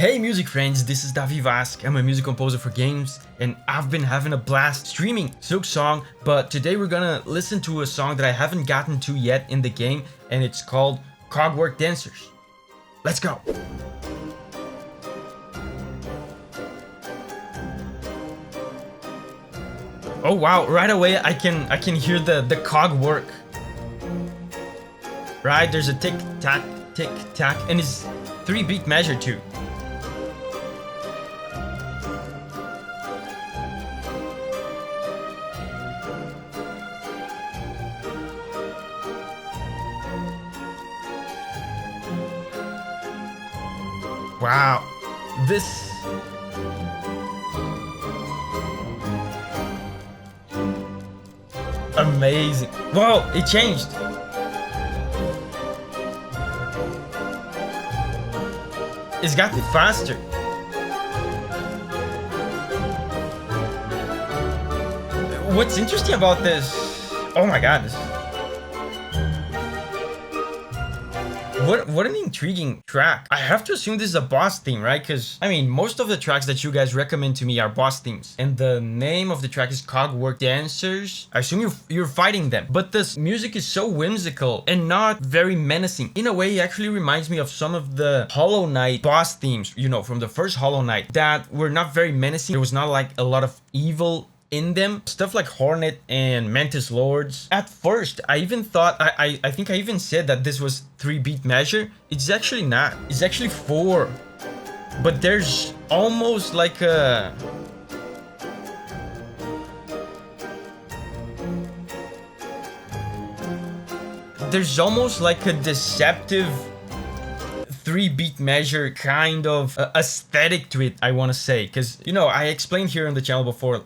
Hey music friends, this is Davi Vasc. I'm a music composer for games and I've been having a blast streaming Silksong, but today we're gonna listen to a song that I haven't gotten to yet in the game and it's called Cogwork Dancers. Let's go! Oh wow, right away I can hear the cog work. Right, there's a tick tack, and it's 3-beat measure too. Wow, this amazing. Whoa, it changed. It's gotten faster. What's interesting about this? Oh my god. What an intriguing track. I have to assume this is a boss theme, right? Because, I mean, most of the tracks that you guys recommend to me are boss themes. And the name of the track is Cogwork Dancers. I assume you're fighting them. But this music is so whimsical and not very menacing. In a way, it actually reminds me of some of the Hollow Knight boss themes, you know, from the first Hollow Knight, that were not very menacing. There was not like a lot of evil in them. Stuff like Hornet and Mantis Lords. At first, I even thought, I think I even said that this was 3-beat measure. It's actually not. It's actually 4. But there's almost like a... There's almost like a deceptive 3-beat measure kind of aesthetic to it, I want to say, because, you know, I explained here on the channel before,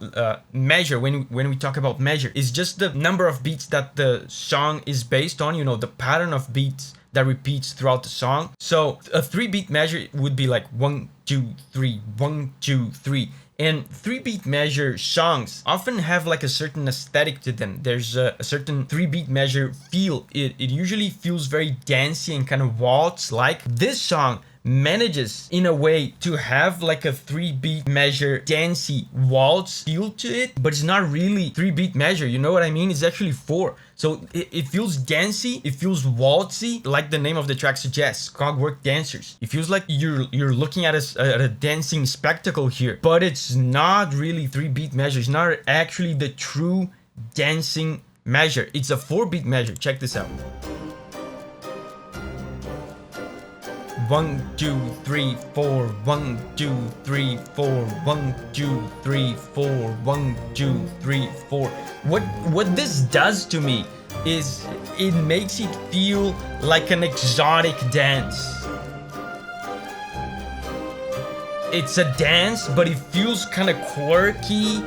measure, when we talk about measure, is just the number of beats that the song is based on, you know, the pattern of beats that repeats throughout the song. So a 3-beat measure would be like 1, 2, 3, 1, 2, 3. And 3-beat measure songs often have like a certain aesthetic to them. There's a certain 3-beat measure feel. It usually feels very dancey and kind of waltz-like. This song manages in a way to have like a 3-beat measure dancey waltz feel to it, but it's not really 3-beat measure, you know what I mean? It's actually 4. So it feels dancey, it feels waltzy, like the name of the track suggests, Cogwork Dancers. It feels like you're looking at a dancing spectacle here, but it's not really 3-beat measure. It's not actually the true dancing measure. It's a 4-beat measure. Check this out. 1, 2, 3, 4, 1, 2, 3, 4, 1, 2, 3, 4, 1, 2, 3, 4. What this does to me is it makes it feel like an exotic dance. It's a dance, but it feels kind of quirky,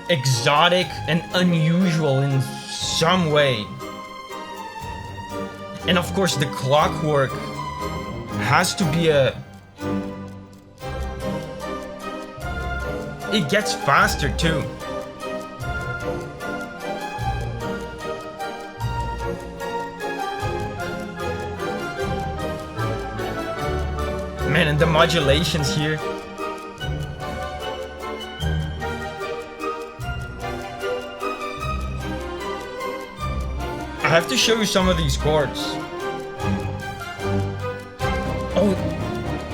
exotic, and unusual in some way. And of course, the clockwork has to be it gets faster too. Man, and the modulations here. I have to show you some of these chords.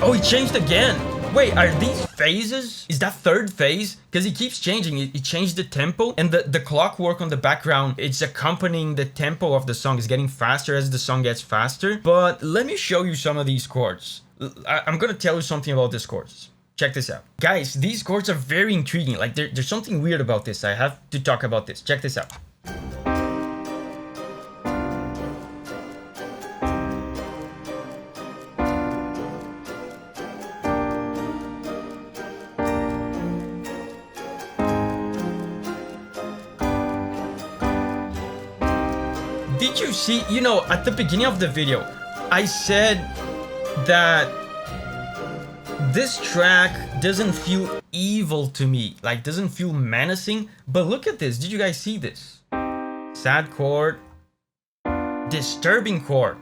Oh, it changed again. Wait, are these phases? Is that 3rd phase? Because it keeps changing. It changed the tempo, and the clockwork on the background, it's accompanying the tempo of the song. It's getting faster as the song gets faster. But let me show you some of these chords. I'm gonna tell you something about these chords. Check this out. Guys, these chords are very intriguing. Like, there's something weird about this. I have to talk about this. Check this out. Did you see, you know, at the beginning of the video, I said that this track doesn't feel evil to me, like doesn't feel menacing, but look at this. Did you guys see this? Sad chord, disturbing chord.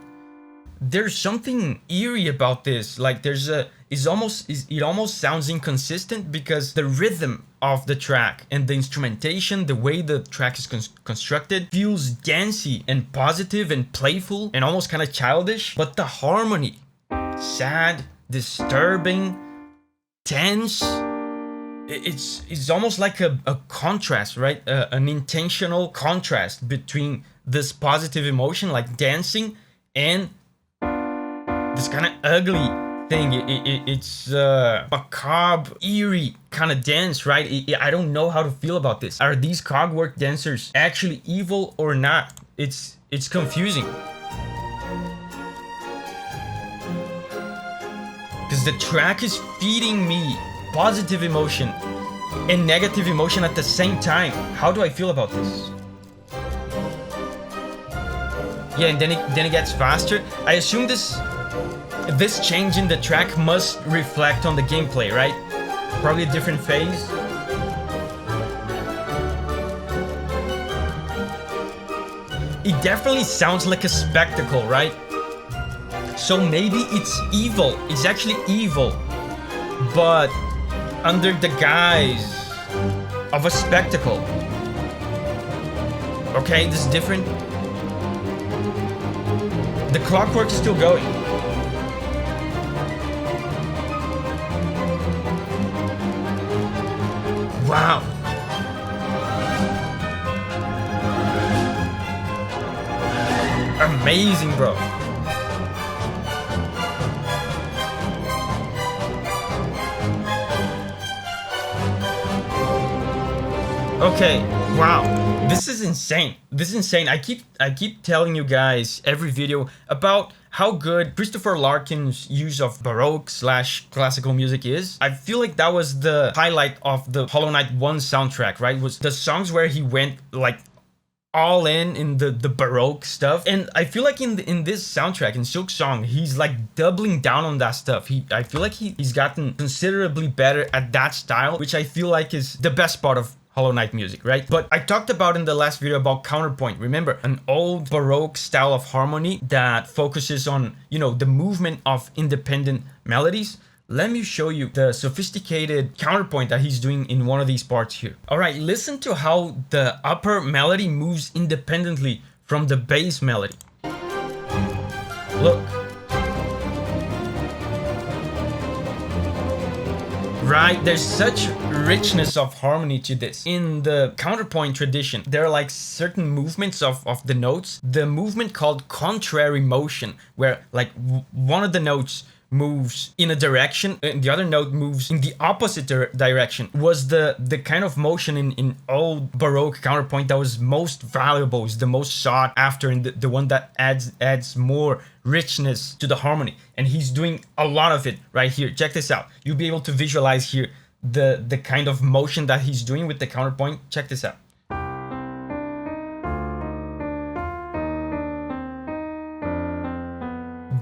there's something eerie about this. Like it almost sounds inconsistent because the rhythm of the track and the instrumentation, the way the track is constructed, feels dancey and positive and playful and almost kind of childish. But the harmony, sad, disturbing, tense. It's almost like a contrast, right? An intentional contrast between this positive emotion, like dancing, and this kind of ugly thing. It's macabre, eerie kind of dance, right? I don't know how to feel about this. Are these Cogwork Dancers actually evil or not? It's confusing. Because the track is feeding me positive emotion and negative emotion at the same time. How do I feel about this? Yeah, and then it gets faster. I assume this change in the track must reflect on the gameplay, right? Probably a different phase. It definitely sounds like a spectacle, right? So maybe it's evil. It's actually evil, but under the guise of a spectacle. Okay, this is different. The clockwork's still going. Wow. Amazing, bro. Okay, wow. This is insane. This is insane. I keep telling you guys every video about how good Christopher Larkin's use of Baroque / classical music is. I feel like that was the highlight of the Hollow Knight 1 soundtrack, right? Was the songs where he went like all in the Baroque stuff. And I feel like in this soundtrack, in Silksong, he's like doubling down on that stuff. I feel like he's gotten considerably better at that style, which I feel like is the best part of Hollow Knight music, right? But I talked about in the last video about counterpoint. Remember, an old Baroque style of harmony that focuses on, you know, the movement of independent melodies. Let me show you the sophisticated counterpoint that he's doing in one of these parts here. All right, listen to how the upper melody moves independently from the bass melody. Look. Right, there's such richness of harmony to this. In the counterpoint tradition, there are like certain movements of the notes. The movement called contrary motion, where like one of the notes moves in a direction and the other note moves in the opposite direction, was the kind of motion in old Baroque counterpoint that was most valuable, is the most sought after, and the one that adds more richness to the harmony. And he's doing a lot of it right here. Check this out. You'll be able to visualize here the kind of motion that he's doing with the counterpoint. Check this out.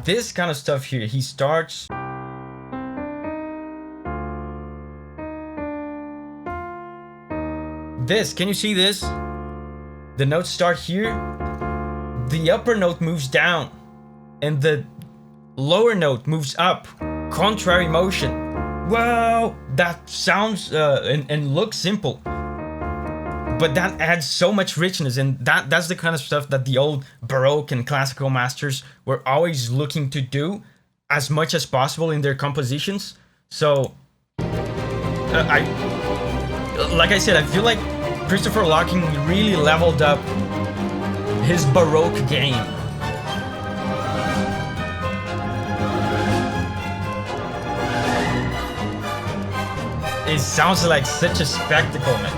This kind of stuff here, he starts this. Can you see this? The notes start here, the upper note moves down, and the lower note moves up. Contrary motion. Wow, that sounds and looks simple, but that adds so much richness, and that's the kind of stuff that the old Baroque and classical masters were always looking to do as much as possible in their compositions. So, like I said, I feel like Christopher Larkin really leveled up his Baroque game. It sounds like such a spectacle, man.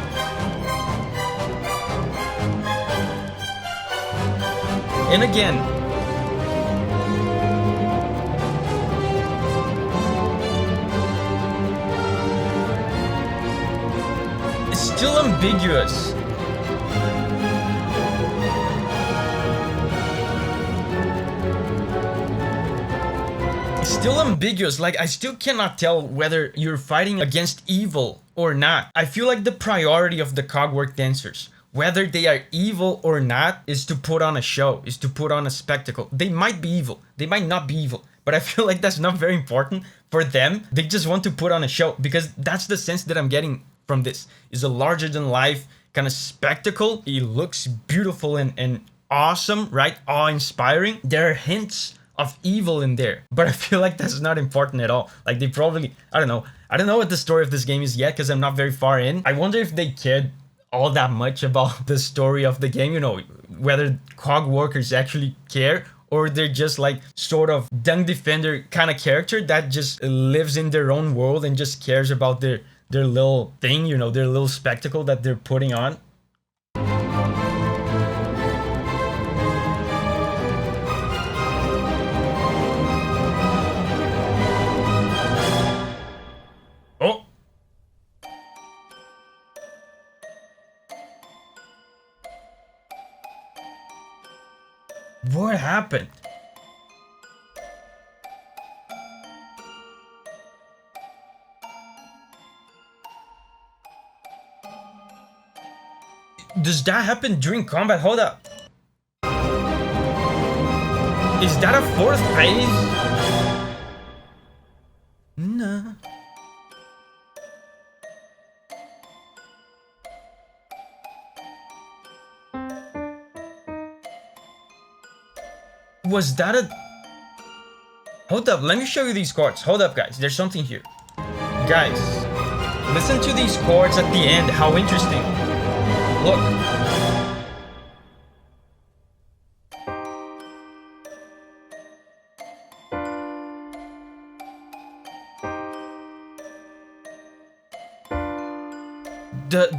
And again, it's still ambiguous. It's still ambiguous. Like, I still cannot tell whether you're fighting against evil or not. I feel like the priority of the Cogwork Dancers whether they are evil or not is to put on a show, is to put on a spectacle. They might be evil, they might not be evil, but I feel like that's not very important for them. They just want to put on a show, because that's the sense that I'm getting from this. Is a larger than life kind of spectacle. It looks beautiful and awesome, right? Awe-inspiring. There are hints of evil in there, but I feel like that's not important at all. Like they probably, I don't know what the story of this game is yet, because I'm not very far in. I wonder if they cared all that much about the story of the game, you know, whether cog workers actually care, or they're just like sort of Dung Defender kind of character that just lives in their own world and just cares about their little thing, you know, their little spectacle that they're putting on. Oh! What happened? Does that happen during combat? Hold up. Is that a fourth phase? No. Was that a... Hold up, let me show you these chords. Hold up, guys, there's something here. Guys, listen to these chords at the end, how interesting. Look.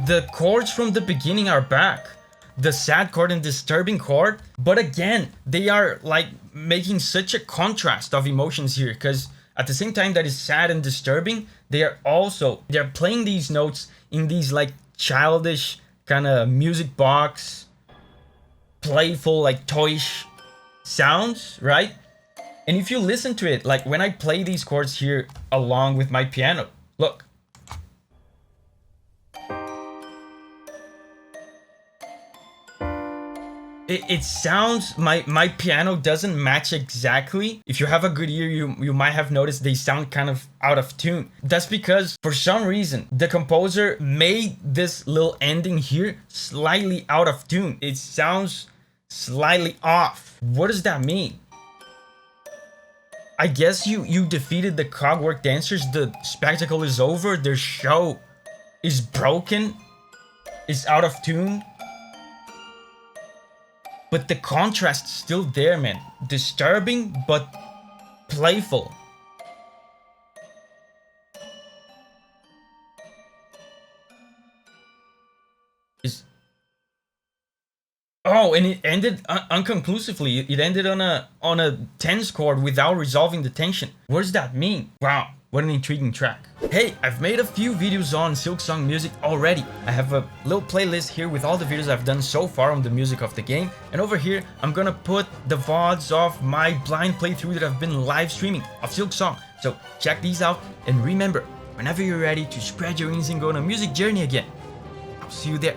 The chords from the beginning are back. The sad chord and disturbing chord, but again, they are like making such a contrast of emotions here, because at the same time that is sad and disturbing, they're playing these notes in these like childish kind of music box, playful, like toyish sounds, right? And if you listen to it, like when I play these chords here along with my piano, look. It sounds, my piano doesn't match exactly. If you have a good ear, you might have noticed they sound kind of out of tune. That's because for some reason the composer made this little ending here slightly out of tune. It sounds slightly off. What does that mean? I guess you defeated the Cogwork Dancers. The spectacle is over. Their show is broken. It's out of tune. But the contrast's still there, man. Disturbing, but playful. Oh, and it ended unconclusively. It ended on a tense chord without resolving the tension. What does that mean? Wow, what an intriguing track. Hey, I've made a few videos on Silksong music already. I have a little playlist here with all the videos I've done so far on the music of the game. And over here, I'm gonna put the VODs of my blind playthrough that I've been live streaming of Silksong. So check these out, and remember, whenever you're ready to spread your wings and go on a music journey again, I'll see you there.